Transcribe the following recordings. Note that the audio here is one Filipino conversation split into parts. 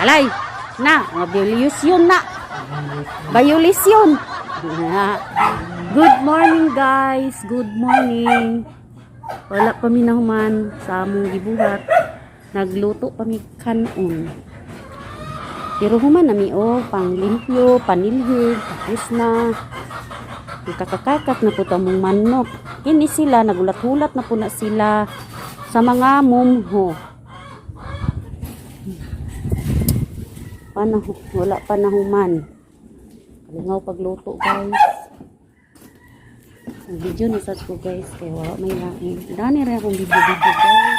Alay! Na, violation na. Violation. Good morning guys. Good morning. Wala kami na human sa among gibuhat. Nagluto kami kanon. Pero human nami panglimpyo, panilhig, tapos na. Kakakakat na po tamong manok. Kini sila, nagulat-hulat na po na sila sa mga mumho. Wala pa na human. Kalingaw pagluto guys. Ang video nasad ko guys. Kaya wala may lain. Dani rin akong video guys.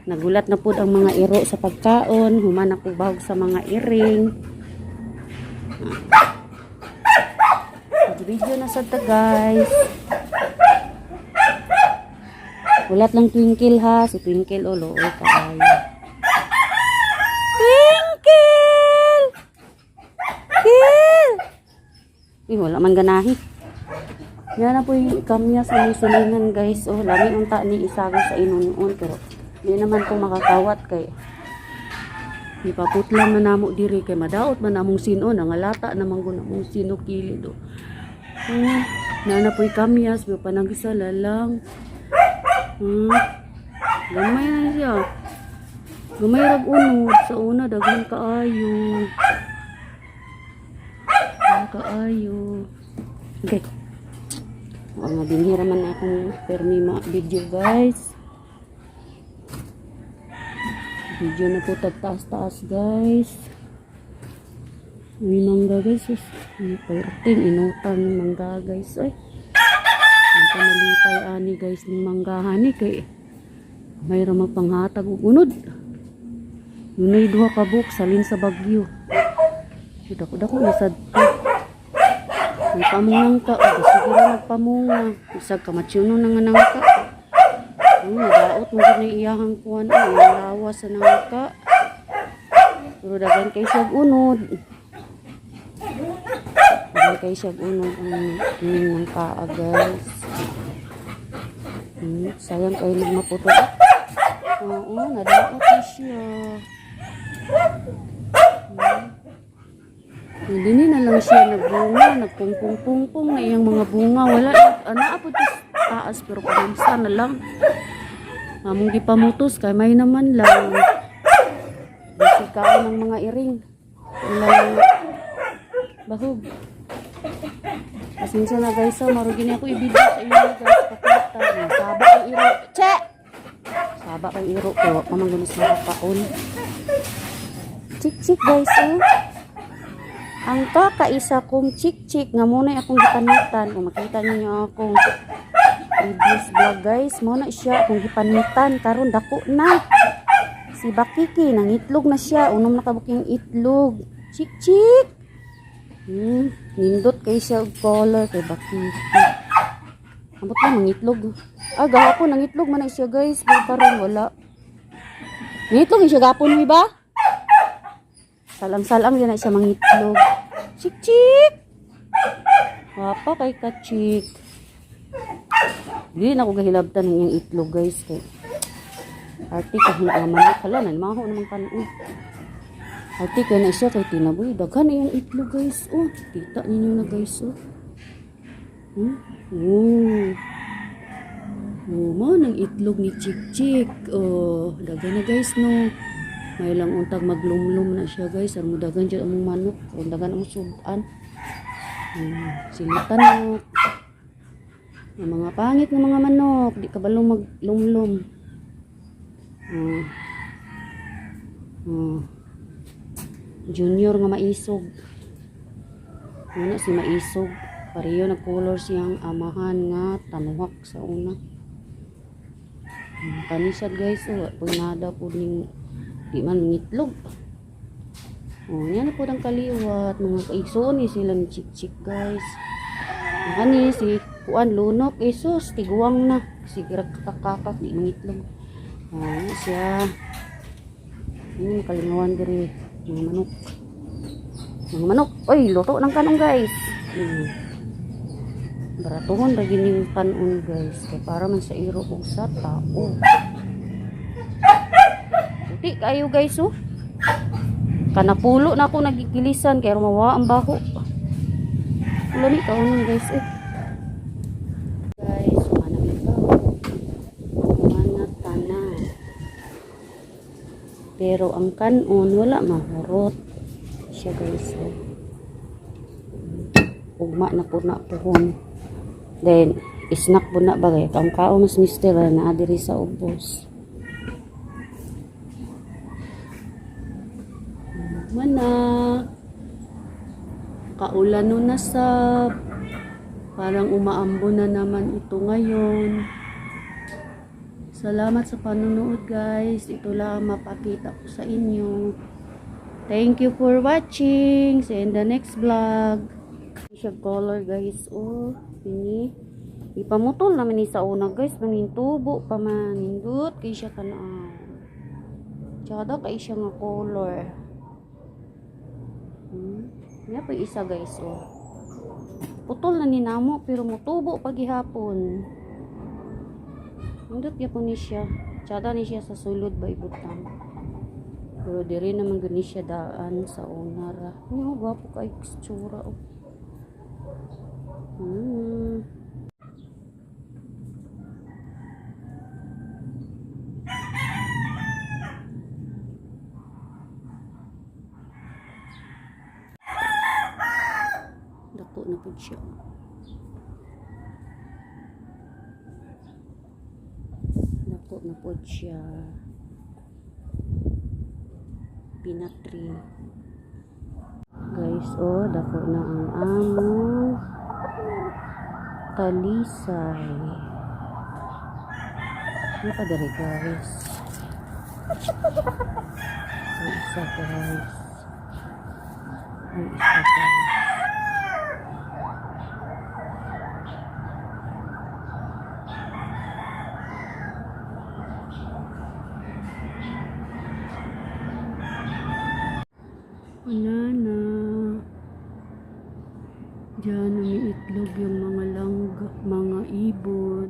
Nagulat na po ang mga iro sa pagkaon. Human ako bahog sa mga iring. Video nasad ta guys. Ulat lang Twinkle ha. Si Twinkle olo. Oy kaayo. Twinkle! Twinkle! Wala man ganahi. Yan na po yung kamya sa musulingan guys. Oh, lami unta ni isagay sa inunon. Pero di naman po makakawat kay ipaputlan man namo diri kay madaot man namong sino. Nangalata naman ko namong sino kilid. Oh. Na po yung kamyas. May panagisala lang. Gamay na siya. Gamay rag unod. Sa una, dagang kaayo. Dagang kaayo. Okay. Binhira man akong permi video guys. Video na po taas-taas guys. May mangga guys. Perting inutan mangga guys. Ay. Ang pamalipay ani guys ng manggahan ni kay mayroon magpanghatag og unod. Nunay duha ka buk salin sa Bagyo. Dako-dako nasad ko. May pamungang ka. Siguro nagpamunga. Isag kamatsyono na nga nangka. Nadaot mo na iyahang kuhan. Ang lawas sa nangka. Pero dagan kay siyag unod. Dagan kay siyag unod ang nangka guys. Sayang kayo nagmaputo. Oo, nadaot na siya. Hindi na lang siya nagbunga, nagpungpung-pungpung na iyang mga bunga. Wala, naapod sa taas pero paramsa na lang. Among gipamutos kay may naman lang. Bisikaon ng mga iring. Ilang bahog. Pasensya na guys, marugin ako i-video sa inyo guys. Pakita. Saba kang iro. Che! Saba kang iro. Kaya pamanggulis na kapaon. Chik-chik guys oh. Ang kakaisa kong chik-chik nga muna akong gipanitan. Kung makita niyo akong previous vlog guys, muna siya akong gipanitan. Karon dako na. Si Bakiki, nangitlog na siya. Unom nakabuking itlog. Chik-chik! Nindot kay siya og color kay Bakiki. Ambot na nangitlog. Gahapon nangitlog man na siya guys. Pero karon wala. Nangitlog siya gahapon mi ba? Salang-salang yan na siya mangitlog. Chik-chik! Wapa kay ka-chik. Hindi na ako gahilabtan ng yung itlog guys. Kay arti kahit naman. Hala na, maho naman kanon. Arti kaya na siya kay tinaboy. Daghan na yung itlog guys. Oh, kita ninyo na guys. Oh. Mo ng itlog ni Chik-chik. Oh, daghan na guys no. May lang untag maglumlum na siya guys. Ang mudagan dyan ang manok. Undagan ang sudan. Silitan mo. Ang mga pangit ng mga manok. Di ka balong maglumlum. Junior nga maisog. Una si maisog. Pareho nag-color siyang amahan nga tanuhak sa una. Kanisad guys. Punada po ning di man ngitlog. Yan na po ang kaliwat. Mga kaigsoon sila ni Chik-chik guys. Kani si Kuan Lunok. Sus, tiguang na. Sigurag kakakak di mangitlog. Yan siya. Kalingawan diri. Mga manok. Mga manok. Oy, luto ng kanong guys. Baratuhon ra gining kanon guys. Kaya para man sa iro o sa tao. Puti kayo guys oh. Kanapulo na ako nagikilisan kaya rumawa ang baho. Lami ka unon guys eh. Guys, manang ikaw. Manat ka na. Pero ang kanon wala mahurot. Siya guys eh. Ugma na po na pohon. Then, snack po na bagay. Kaong mas mister na adiri sa ubos. Mana. Kaulan na sa parang umaambo na naman ito ngayon. Salamat sa panonood guys. Ito lang mapakita ko sa inyo. Thank you for watching. See you in the next vlog. Siya color guys. Oh, ini. Ipamutol naman ni sa una guys. Manintubo pa manindot. Kaya siya kanaan. Tsaka kaya siya nga color. Yan po isa guys. Oh. Putol na ni namo. Pero mutubo pagihapon. Nindot ya po ni siya. Tsaka ni siya sa sulod ba ibutang. Pero diri naman gani siya daan sa una. Ano gwapo ka itsura. Oh. Dako na po siya. Dako na po siya. Pinatri. Guys, oh, dako na ang among talisay. Ano pa dari guys? May isa guys. May isa guys. Wala na. Diyan umiitlog yung mga langga, mga ibon.